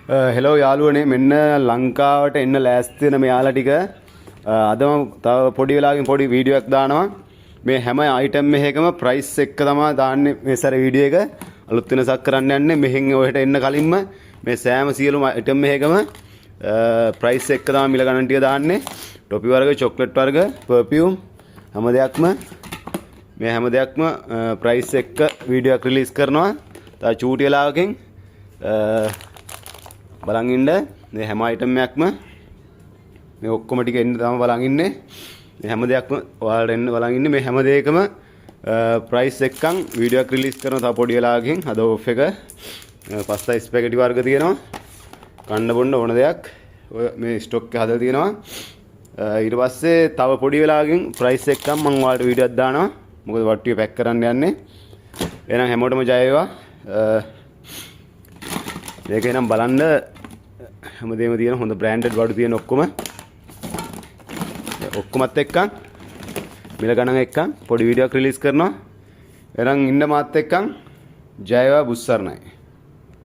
Hello යාළුවනේ මෙන්න ලංකාවට එන්න ලෑස්ති වෙන මෙයාලා ටික අදම තව පොඩි වෙලාවකින් පොඩි වීඩියෝ එකක් දානවා. මේ හැම අයිටම් එකකම ප්‍රයිස් එක තමයි දාන්නේ මේ සැර වීඩියෝ එක. අලුත් වෙනසක් කරන්න යන්නේ. මෙහෙන් ඔහෙට එන්න කලින්ම මේ සෑම සියලුම අයිටම් එකකම ප්‍රයිස් එක තමයි මිල ගණන් ටික දාන්නේ. ටොපි වර්ග, චොක්ලට් වර්ග, පර්ෆියුම් හැම දෙයක්ම මේ හැම දෙයක්ම ප්‍රයිස් එක වීඩියෝ එකක් රිලීස් කරනවා. තව චූටි වෙලාවකින් බලන් ඉන්න මේ හැම අයිටම් එකක්ම මේ ඔක්කොම ටික එන්න තමයි බලන් ඉන්නේ. මේ හැම දෙයක්ම ඔයාලට එන්න බලන් ඉන්නේ. මේ හැම දෙයකම ප්‍රයිස් එකක්න් වීඩියෝ එකක් රිලීස් කරනවා තව පොඩි වෙලාවකින්. අද ඔෆ් එක පස්තා ස්පැගටි වර්ග තියෙනවා. කන්න බොන්න ඕන දෙයක් ඔය මේ ස්ටොක් එක හදලා තියෙනවා. ඊට පස්සේ තව පොඩි වෙලාවකින් ප්‍රයිස් එකක්න් මම ඔයාලට වීඩියෝ එකක් දානවා. මොකද වට්ටිය පැක් කරන්න යන්නේ. එහෙනම් හැමෝටම ජය වේවා. මේක එනම් බලන්න හැමදේම තියෙන හොඳ බ්‍රෑන්ඩඩ් වඩු තියෙන ඔක්කොමත් එක්කන් මිල ගණන් එක්කන් පොඩි වීඩියෝ එකක් රිලීස් කරනවා. එහෙනම් ඉන්න මාත් එක්කන් ජය වේවා බුස්සර්ණයි.